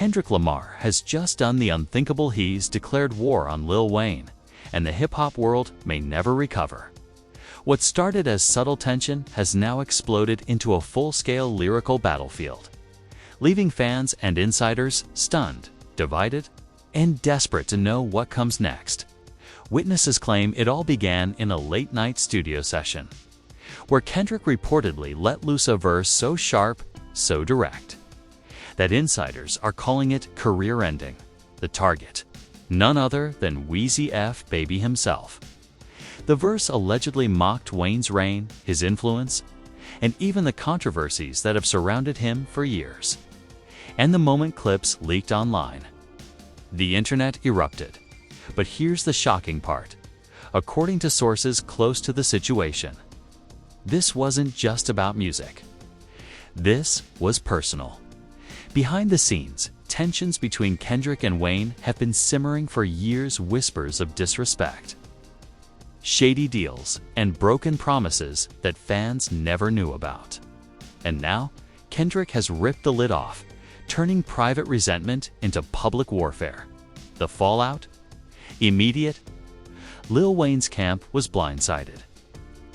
Kendrick Lamar has just done the unthinkable. He's declared war on Lil Wayne, and the hip-hop world may never recover. What started as subtle tension has now exploded into a full-scale lyrical battlefield, leaving fans and insiders stunned, divided, and desperate to know what comes next. Witnesses claim it all began in a late-night studio session, where Kendrick reportedly let loose a verse so sharp, so direct, that insiders are calling it career-ending. The target, none other than Weezy F Baby himself. The verse allegedly mocked Wayne's reign, his influence, and even the controversies that have surrounded him for years. And the moment clips leaked online. The internet erupted. But here's the shocking part. According to sources close to the situation, this wasn't just about music. This was personal. Behind the scenes, tensions between Kendrick and Wayne have been simmering for years. Whispers of disrespect, shady deals, and broken promises that fans never knew about. And now, Kendrick has ripped the lid off, turning private resentment into public warfare. The fallout? Immediate. Lil Wayne's camp was blindsided,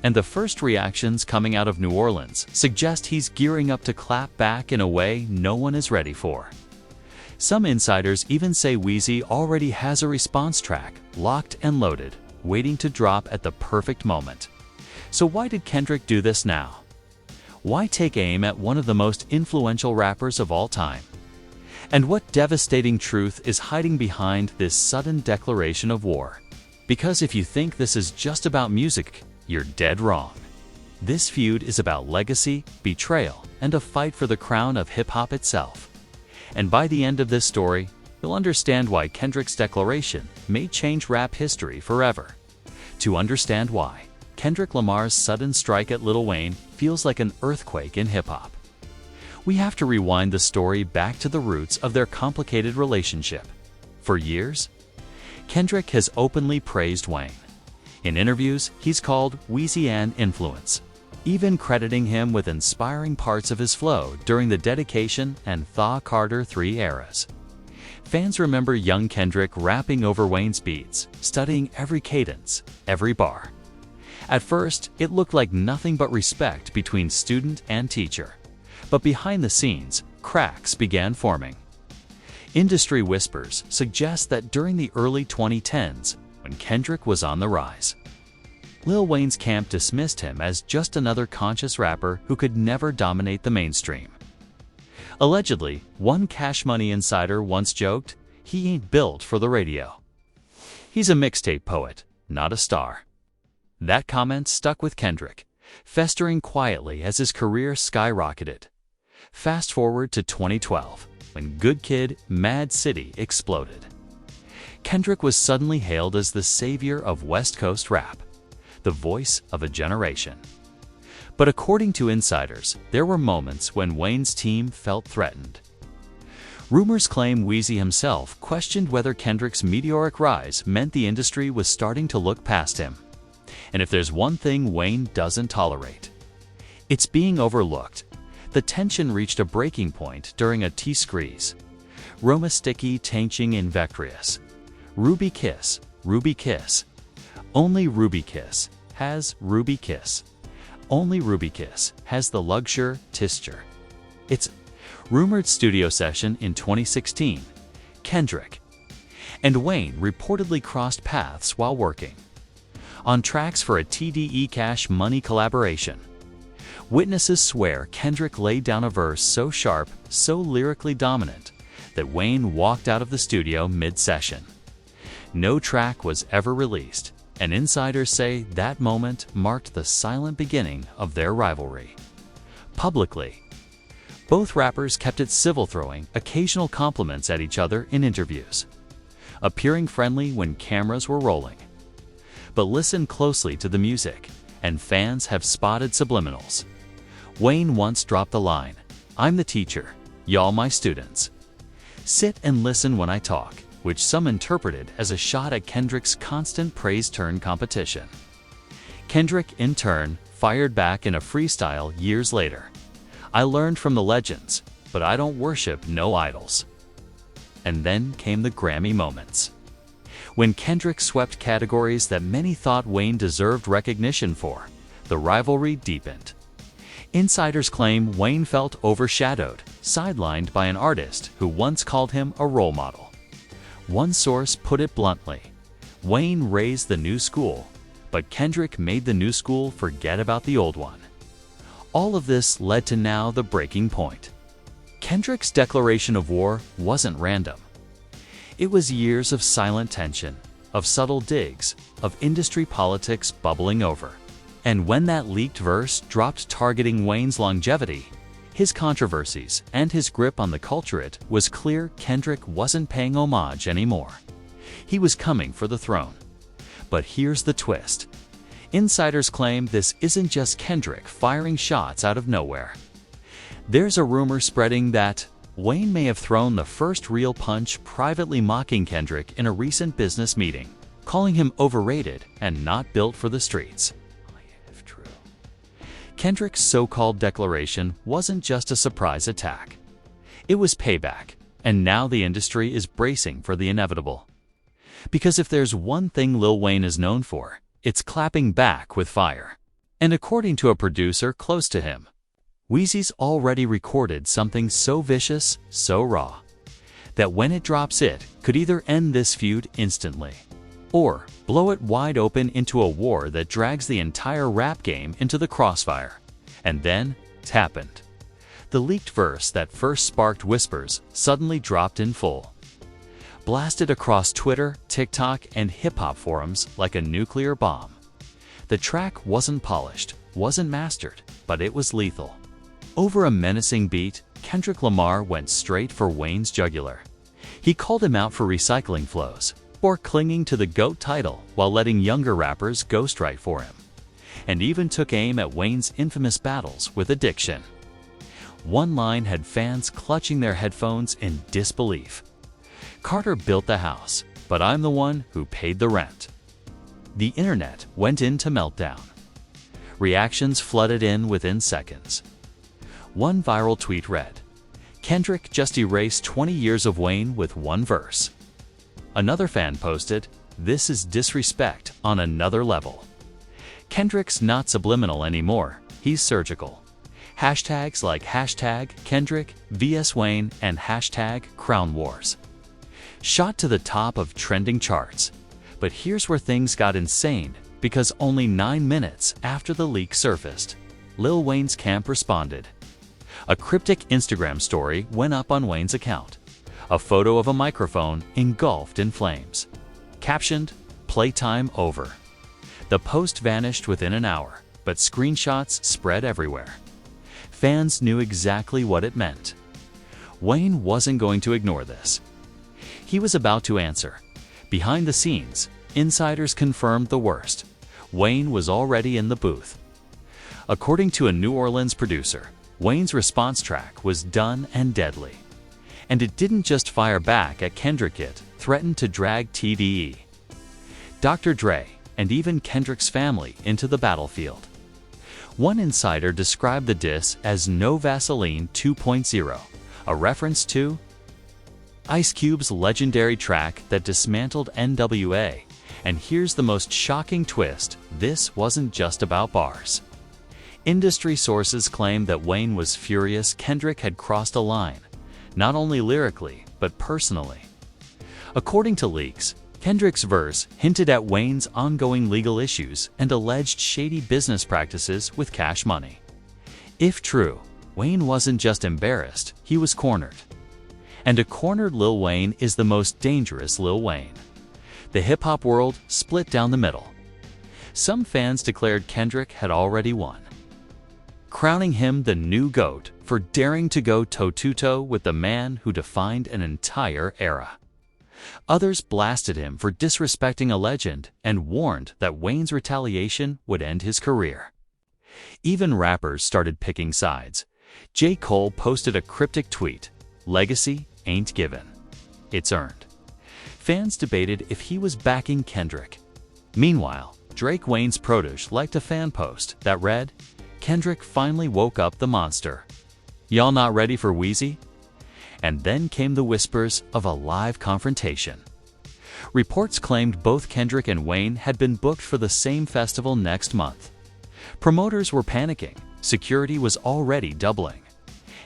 and the first reactions coming out of New Orleans suggest he's gearing up to clap back in a way no one is ready for. Some insiders even say Weezy already has a response track locked and loaded, waiting to drop at the perfect moment. So why did Kendrick do this now? Why take aim at one of the most influential rappers of all time? And what devastating truth is hiding behind this sudden declaration of war? Because if you think this is just about music, you're dead wrong. This feud is about legacy, betrayal, and a fight for the crown of hip-hop itself. And by the end of this story, you'll understand why Kendrick's declaration may change rap history forever. To understand why, Kendrick Lamar's sudden strike at Lil Wayne feels like an earthquake in hip-hop. We have to rewind the story back to the roots of their complicated relationship. For years, Kendrick has openly praised Wayne. In interviews, he's called Weezy an influence, even crediting him with inspiring parts of his flow during the Dedication and Thaw Carter 3 eras. Fans remember young Kendrick rapping over Wayne's beats, studying every cadence, every bar. At first, it looked like nothing but respect between student and teacher. But behind the scenes, cracks began forming. Industry whispers suggest that during the early 2010s, when Kendrick was on the rise, Lil Wayne's camp dismissed him as just another conscious rapper who could never dominate the mainstream. Allegedly, one Cash Money insider once joked, "He ain't built for the radio. He's a mixtape poet, not a star." That comment stuck with Kendrick, festering quietly as his career skyrocketed. Fast forward to 2012, when Good Kid, Mad City exploded. Kendrick was suddenly hailed as the savior of West Coast rap, the voice of a generation. But according to insiders, there were moments when Wayne's team felt threatened. Rumors claim Weezy himself questioned whether Kendrick's meteoric rise meant the industry was starting to look past him. And if there's one thing Wayne doesn't tolerate, it's being overlooked. The tension reached a breaking point during a T-Screeze. Roma sticky tanching invectrious. Ruby kiss, Ruby kiss. Only Ruby kiss has Ruby kiss. Only Ruby kiss has the luxure tisture. It's rumored studio session in 2016. Kendrick and Wayne reportedly crossed paths while working on tracks for a TDE Cash Money collaboration. Witnesses swear Kendrick laid down a verse so sharp, so lyrically dominant, that Wayne walked out of the studio mid-session. No track was ever released, and insiders say that moment marked the silent beginning of their rivalry. Publicly, both rappers kept it civil, throwing occasional compliments at each other in interviews, appearing friendly when cameras were rolling. But listen closely to the music, and fans have spotted subliminals. Wayne once dropped the line, "I'm the teacher, y'all my students. Sit and listen when I talk," which some interpreted as a shot at Kendrick's constant praise-turn competition. Kendrick, in turn, fired back in a freestyle years later. "I learned from the legends, but I don't worship no idols." and then came the Grammy moments. When Kendrick swept categories that many thought Wayne deserved recognition for, the rivalry deepened. Insiders claim Wayne felt overshadowed, sidelined by an artist who once called him a role model. One source put it bluntly: Wayne raised the new school, but Kendrick made the new school forget about the old one. All of this led to now the breaking point. Kendrick's declaration of war wasn't random. It was years of silent tension, of subtle digs, of industry politics bubbling over. And when that leaked verse dropped targeting Wayne's longevity, his controversies, and his grip on the culture, it was clear Kendrick wasn't paying homage anymore. He was coming for the throne. But here's the twist. Insiders claim this isn't just Kendrick firing shots out of nowhere. There's a rumor spreading that Wayne may have thrown the first real punch, privately mocking Kendrick in a recent business meeting, calling him overrated and not built for the streets. If true. Kendrick's so-called declaration wasn't just a surprise attack. It was payback, and now the industry is bracing for the inevitable. Because if there's one thing Lil Wayne is known for, it's clapping back with fire. And according to a producer close to him, Weezy's already recorded something so vicious, so raw, that when it drops it could either end this feud instantly, or blow it wide open into a war that drags the entire rap game into the crossfire. And then, it happened. The leaked verse that first sparked whispers suddenly dropped in full. Blasted across Twitter, TikTok, and hip-hop forums like a nuclear bomb. The track wasn't polished, wasn't mastered, but it was lethal. Over a menacing beat, Kendrick Lamar went straight for Wayne's jugular. He called him out for recycling flows, or clinging to the GOAT title while letting younger rappers ghostwrite for him, and even took aim at Wayne's infamous battles with addiction. One line had fans clutching their headphones in disbelief. "Carter built the house, but I'm the one who paid the rent." The internet went into meltdown. Reactions flooded in within seconds. One viral tweet read, "Kendrick just erased 20 years of Wayne with one verse." Another fan posted, "This is disrespect on another level." Kendrick's not subliminal anymore, he's surgical. Hashtags like #Kendrick, vs Wayne, and #Crown Wars shot to the top of trending charts. But here's where things got insane, because only 9 minutes after the leak surfaced, Lil Wayne's camp responded. A cryptic Instagram story went up on Wayne's account. A photo of a microphone engulfed in flames. Captioned, "Playtime over." The post vanished within an hour, but screenshots spread everywhere. Fans knew exactly what it meant. Wayne wasn't going to ignore this. He was about to answer. Behind the scenes, insiders confirmed the worst. Wayne was already in the booth. According to a New Orleans producer, Wayne's response track was done and deadly. And it didn't just fire back at Kendrick, it threatened to drag TDE, Dr. Dre, and even Kendrick's family into the battlefield. One insider described the diss as No Vaseline 2.0, a reference to Ice Cube's legendary track that dismantled NWA. And here's the most shocking twist: this wasn't just about bars. Industry sources claim that Wayne was furious Kendrick had crossed a line, not only lyrically, but personally. According to leaks, Kendrick's verse hinted at Wayne's ongoing legal issues and alleged shady business practices with Cash Money. If true, Wayne wasn't just embarrassed, he was cornered. And a cornered Lil Wayne is the most dangerous Lil Wayne. The hip-hop world split down the middle. Some fans declared Kendrick had already won, crowning him the new GOAT for daring to go toe-to-toe with the man who defined an entire era. Others blasted him for disrespecting a legend and warned that Wayne's retaliation would end his career. Even rappers started picking sides. J. Cole posted a cryptic tweet, "Legacy ain't given, it's earned." Fans debated if he was backing Kendrick. Meanwhile, Drake, Wayne's protege, liked a fan post that read, "Kendrick finally woke up the monster. Y'all not ready for Weezy?" And then came the whispers of a live confrontation. Reports claimed both Kendrick and Wayne had been booked for the same festival next month. Promoters were panicking, security was already doubling,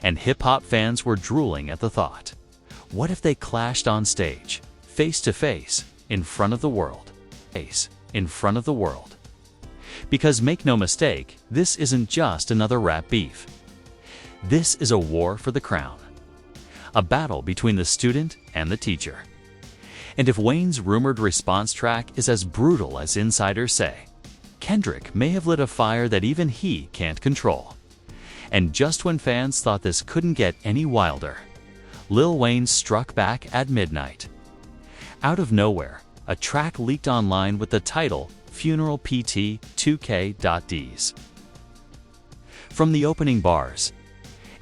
and hip-hop fans were drooling at the thought. What if they clashed on stage, face to face, in front of the world? In front of the world. Because make no mistake, this isn't just another rap beef. This is a war for the crown. A battle between the student and the teacher. And if Wayne's rumored response track is as brutal as insiders say, Kendrick may have lit a fire that even he can't control. And just when fans thought this couldn't get any wilder, Lil Wayne struck back at midnight. Out of nowhere, a track leaked online with the title Funeral PT 2K.Ds. From the opening bars,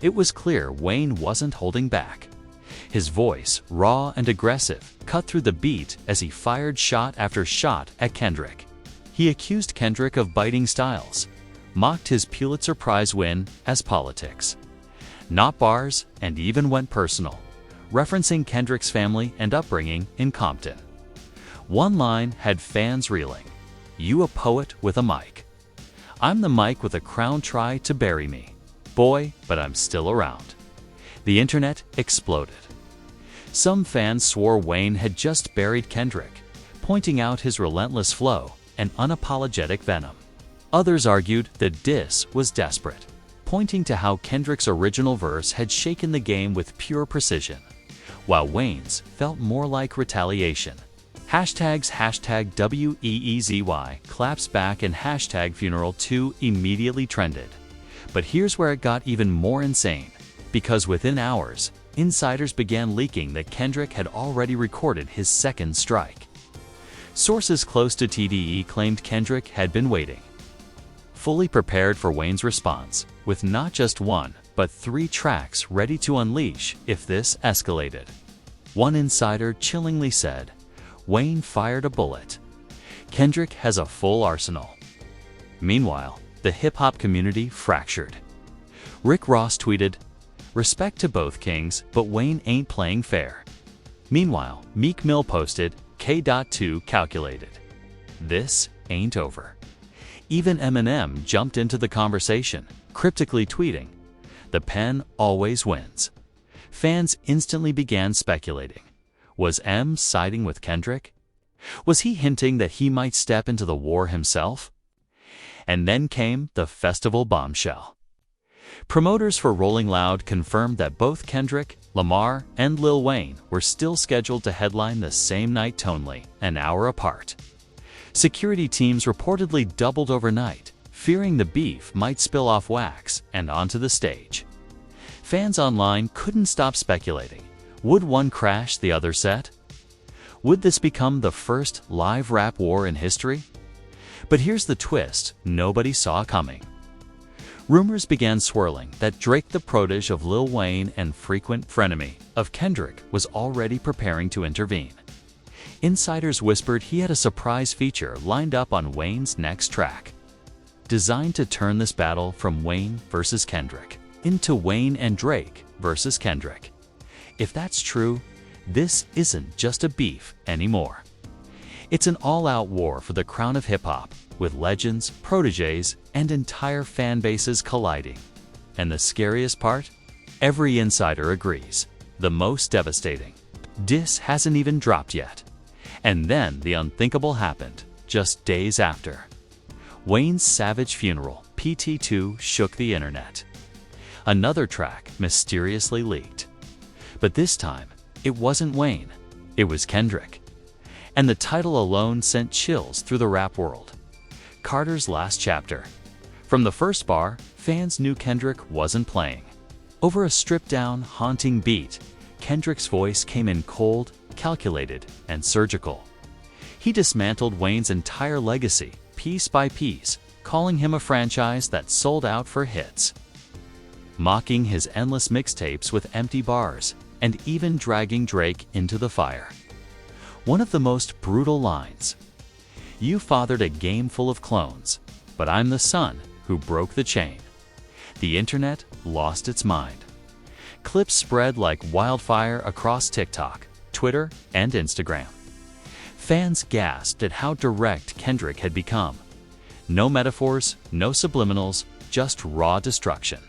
it was clear Wayne wasn't holding back. His voice, raw and aggressive, cut through the beat as he fired shot after shot at Kendrick. He accused Kendrick of biting styles, mocked his Pulitzer Prize win as politics, not bars, and even went personal, referencing Kendrick's family and upbringing in Compton. One line had fans reeling, "You a poet with a mic. I'm the mic with a crown try to bury me. Boy, but I'm still around." The internet exploded. Some fans swore Wayne had just buried Kendrick, pointing out his relentless flow and unapologetic venom. Others argued the diss was desperate, pointing to how Kendrick's original verse had shaken the game with pure precision, while Wayne's felt more like retaliation. Hashtags #WEEZY claps back and #funeral2 immediately trended. But here's where it got even more insane, because within hours, insiders began leaking that Kendrick had already recorded his second strike. Sources close to TDE claimed Kendrick had been waiting, fully prepared for Wayne's response, with not just one, but 3 tracks ready to unleash if this escalated. One insider chillingly said, "Wayne fired a bullet. Kendrick has a full arsenal." Meanwhile, the hip-hop community fractured. Rick Ross tweeted, "Respect to both kings, but Wayne ain't playing fair." Meanwhile, Meek Mill posted, K.2 calculated. This ain't over. Even Eminem jumped into the conversation, cryptically tweeting, "The pen always wins." Fans instantly began speculating. Was M siding with Kendrick? Was he hinting that he might step into the war himself? And then came the festival bombshell. Promoters for Rolling Loud confirmed that both Kendrick, Lamar, and Lil Wayne were still scheduled to headline the same night tonally, an hour apart. Security teams reportedly doubled overnight, fearing the beef might spill off wax and onto the stage. Fans online couldn't stop speculating. Would one crash the other set? Would this become the first live rap war in history? But here's the twist nobody saw coming. Rumors began swirling that Drake, the protege of Lil Wayne and frequent frenemy of Kendrick, was already preparing to intervene. Insiders whispered he had a surprise feature lined up on Wayne's next track, designed to turn this battle from Wayne versus Kendrick into Wayne and Drake versus Kendrick. If that's true, this isn't just a beef anymore. It's an all-out war for the crown of hip-hop, with legends, proteges, and entire fan bases colliding. And the scariest part? Every insider agrees. The most devastating. Diss hasn't even dropped yet. And then the unthinkable happened, just days after. Wayne's savage funeral, PT2, shook the internet. Another track mysteriously leaked. But this time, it wasn't Wayne, it was Kendrick. And the title alone sent chills through the rap world. Carter's Last Chapter. From the first bar, fans knew Kendrick wasn't playing. Over a stripped-down, haunting beat, Kendrick's voice came in cold, calculated, and surgical. He dismantled Wayne's entire legacy, piece by piece, calling him a franchise that sold out for hits, mocking his endless mixtapes with empty bars, and even dragging Drake into the fire. One of the most brutal lines, "You fathered a game full of clones, but I'm the son who broke the chain." The internet lost its mind. Clips spread like wildfire across TikTok, Twitter, and Instagram. Fans gasped at how direct Kendrick had become. No metaphors, no subliminals, just raw destruction.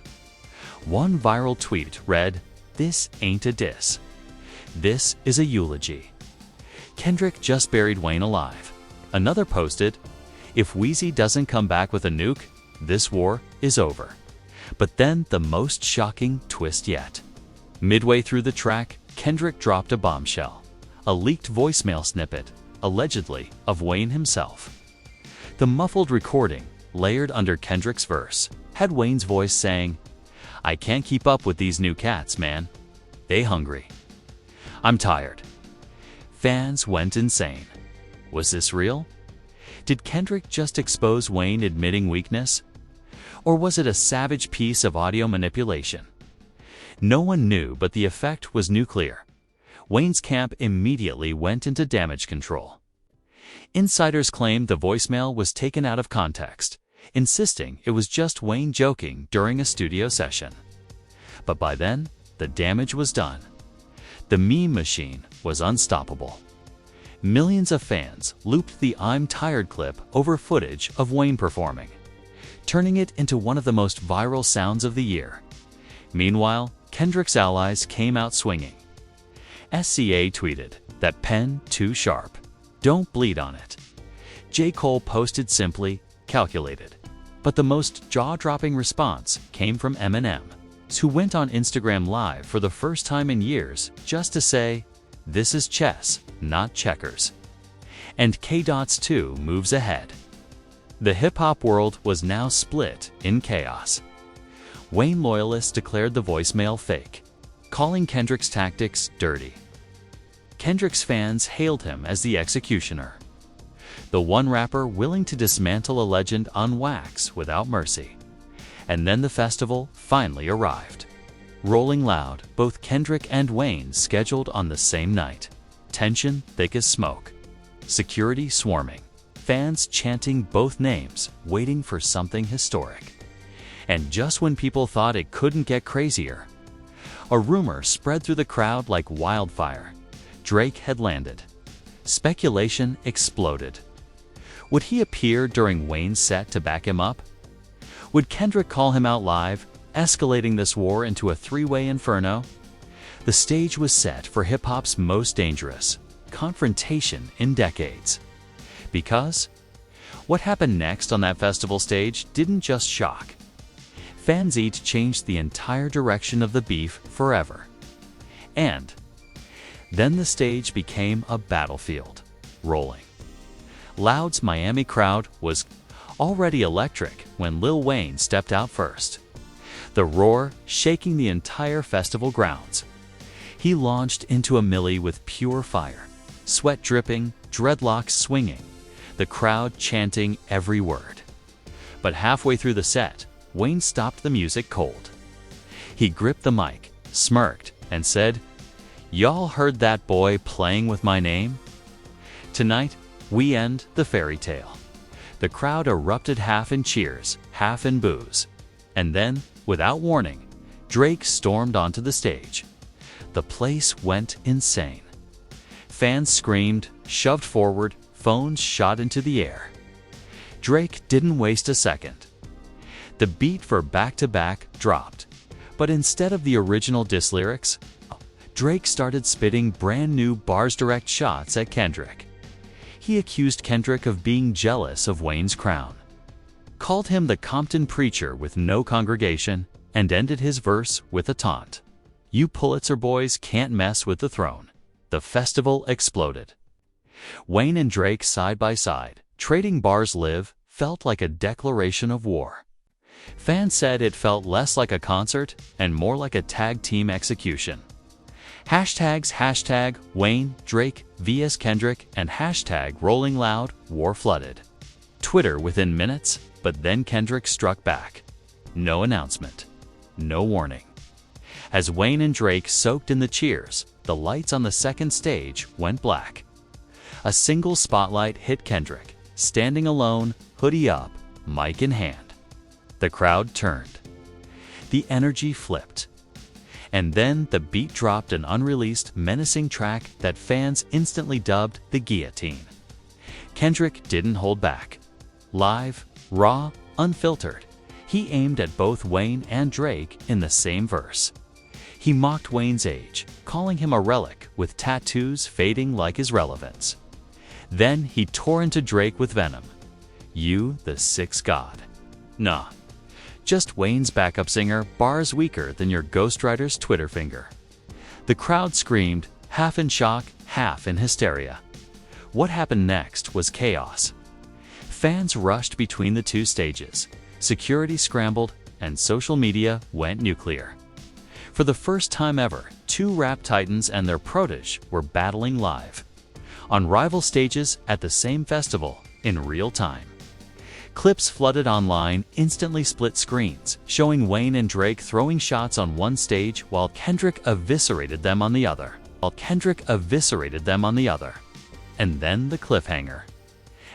One viral tweet read, "This ain't a diss. This is a eulogy. Kendrick just buried Wayne alive." Another posted, "If Weezy doesn't come back with a nuke, this war is over." But then the most shocking twist yet. Midway through the track, Kendrick dropped a bombshell, a leaked voicemail snippet, allegedly of Wayne himself. The muffled recording, layered under Kendrick's verse, had Wayne's voice saying, "I can't keep up with these new cats, man. They hungry. I'm tired." Fans went insane. Was this real? Did Kendrick just expose Wayne admitting weakness? Or was it a savage piece of audio manipulation? No one knew, but the effect was nuclear. Wayne's camp immediately went into damage control. Insiders claimed the voicemail was taken out of context, insisting it was just Wayne joking during a studio session. But by then, the damage was done. The meme machine was unstoppable. Millions of fans looped the "I'm tired" clip over footage of Wayne performing, turning it into one of the most viral sounds of the year. Meanwhile, Kendrick's allies came out swinging. SCA tweeted, "That pen too sharp. Don't bleed on it." J. Cole posted simply, "Calculated." But the most jaw-dropping response came from Eminem, who went on Instagram Live for the first time in years just to say, "This is chess, not checkers." And K-Dot's 2 moves ahead. The hip-hop world was now split in chaos. Wayne loyalists declared the voicemail fake, calling Kendrick's tactics dirty. Kendrick's fans hailed him as the executioner, the one rapper willing to dismantle a legend on wax without mercy. And then the festival finally arrived. Rolling Loud, both Kendrick and Wayne scheduled on the same night. Tension thick as smoke. Security swarming. Fans chanting both names, waiting for something historic. And just when people thought it couldn't get crazier, a rumor spread through the crowd like wildfire. Drake had landed. Speculation exploded. Would he appear during Wayne's set to back him up? Would Kendrick call him out live, escalating this war into a three-way inferno? The stage was set for hip-hop's most dangerous confrontation in decades. Because what happened next on that festival stage didn't just shock. Fans each changed the entire direction of the beef forever. And then the stage became a battlefield, rolling. Loud's Miami crowd was already electric when Lil Wayne stepped out first, the roar shaking the entire festival grounds. He launched into a milli with pure fire, sweat dripping, dreadlocks swinging, the crowd chanting every word. But halfway through the set, Wayne stopped the music cold. He gripped the mic, smirked, and said, "Y'all heard that boy playing with my name? Tonight, we end the fairy tale." The crowd erupted half in cheers, half in boos. And then, without warning, Drake stormed onto the stage. The place went insane. Fans screamed, shoved forward, phones shot into the air. Drake didn't waste a second. The beat for Back to Back dropped, but instead of the original diss lyrics, Drake started spitting brand new bars direct shots at Kendrick. He accused Kendrick of being jealous of Wayne's crown, called him the Compton preacher with no congregation, and ended his verse with a taunt. "You Pulitzer boys can't mess with the throne." The festival exploded. Wayne and Drake side by side, trading bars live, felt like a declaration of war. Fans said it felt less like a concert and more like a tag team execution. Hashtags hashtag Wayne, Drake, vs Kendrick, and hashtag Rolling Loud war flooded Twitter within minutes, but then Kendrick struck back. No announcement. No warning. As Wayne and Drake soaked in the cheers, the lights on the second stage went black. A single spotlight hit Kendrick, standing alone, hoodie up, mic in hand. The crowd turned. The energy flipped. And then the beat dropped an unreleased, menacing track that fans instantly dubbed the guillotine. Kendrick didn't hold back. Live, raw, unfiltered, he aimed at both Wayne and Drake in the same verse. He mocked Wayne's age, calling him a relic with tattoos fading like his relevance. Then he tore into Drake with venom. You, the sixth god. Nah. Just Wayne's backup singer, bars weaker than your ghostwriter's Twitter finger. The crowd screamed, half in shock, half in hysteria. What happened next was chaos. Fans rushed between the two stages, security scrambled, and social media went nuclear. For the first time ever, two rap titans and their protege were battling live, on rival stages at the same festival in real time. Clips flooded online instantly split screens, showing Wayne and Drake throwing shots on one stage while Kendrick eviscerated them on the other. And then the cliffhanger.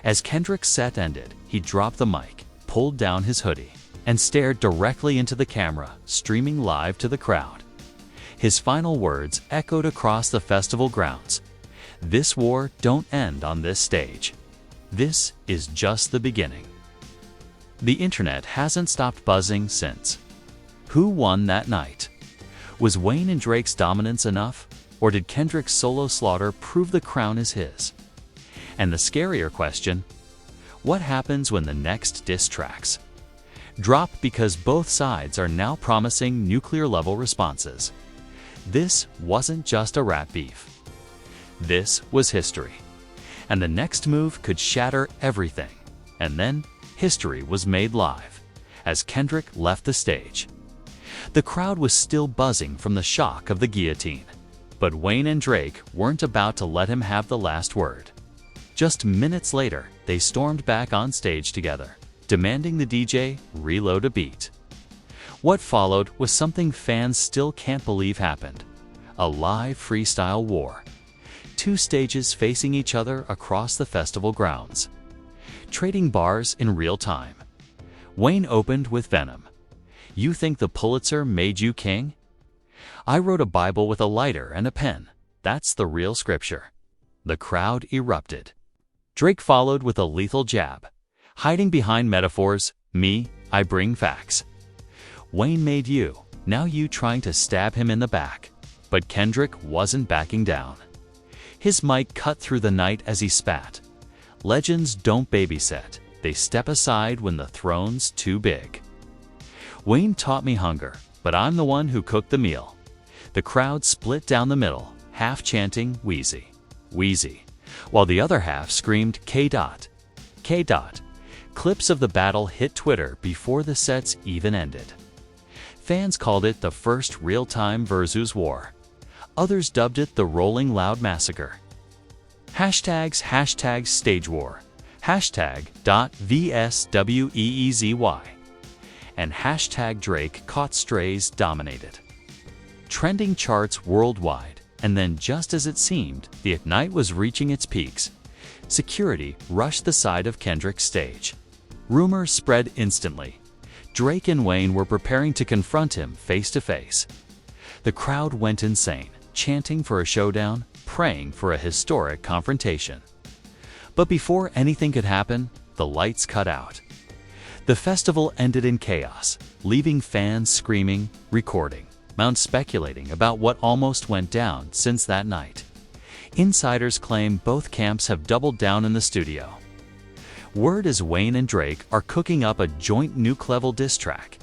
As Kendrick's set ended, he dropped the mic, pulled down his hoodie, and stared directly into the camera, streaming live to the crowd. His final words echoed across the festival grounds. This war don't end on this stage. This is just the beginning. The internet hasn't stopped buzzing since. Who won that night? Was Wayne and Drake's dominance enough, or did Kendrick's solo slaughter prove the crown is his? And the scarier question, what happens when the next diss tracks drop because both sides are now promising nuclear-level responses? This wasn't just a rap beef. This was history. And the next move could shatter everything. And then history was made live as Kendrick left the stage. The crowd was still buzzing from the shock of the guillotine, but Wayne and Drake weren't about to let him have the last word. Just minutes later, they stormed back on stage together, demanding the DJ reload a beat. What followed was something fans still can't believe happened: a live freestyle war. Two stages facing each other across the festival grounds, trading bars in real time. Wayne opened with venom. You think the Pulitzer made you king? I wrote a Bible with a lighter and a pen. That's the real scripture. The crowd erupted. Drake followed with a lethal jab. Hiding behind metaphors, me, I bring facts. Wayne made you, now you trying to stab him in the back. But Kendrick wasn't backing down. His mic cut through the night as he spat. Legends don't babysit, they step aside when the throne's too big. Wayne taught me hunger, but I'm the one who cooked the meal. The crowd split down the middle, half chanting Wheezy, Wheezy, while the other half screamed K. K. Clips of the battle hit Twitter before the sets even ended. Fans called it the first real-time versus war. Others dubbed it the Rolling Loud Massacre. Hashtags stage war, #VSWEEZY, and hashtag Drake caught strays dominated. Trending charts worldwide, and then just as it seemed the night was reaching its peaks, security rushed the side of Kendrick's stage. Rumors spread instantly. Drake and Wayne were preparing to confront him face to face. The crowd went insane, chanting for a showdown, praying for a historic confrontation. But before anything could happen, the lights cut out. The festival ended in chaos, leaving fans screaming, recording, speculating about what almost went down since that night. Insiders claim both camps have doubled down in the studio. Word is Wayne and Drake are cooking up a joint nuke-level diss track,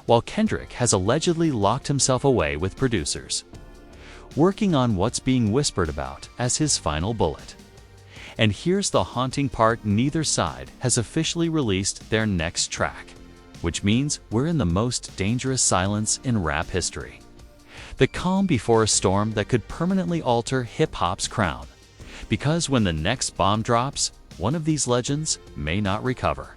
while Kendrick has allegedly locked himself away with producers, working on what's being whispered about as his final bullet. And here's the haunting part: neither side has officially released their next track, which means we're in the most dangerous silence in rap history. The calm before a storm that could permanently alter hip-hop's crown. Because when the next bomb drops, one of these legends may not recover.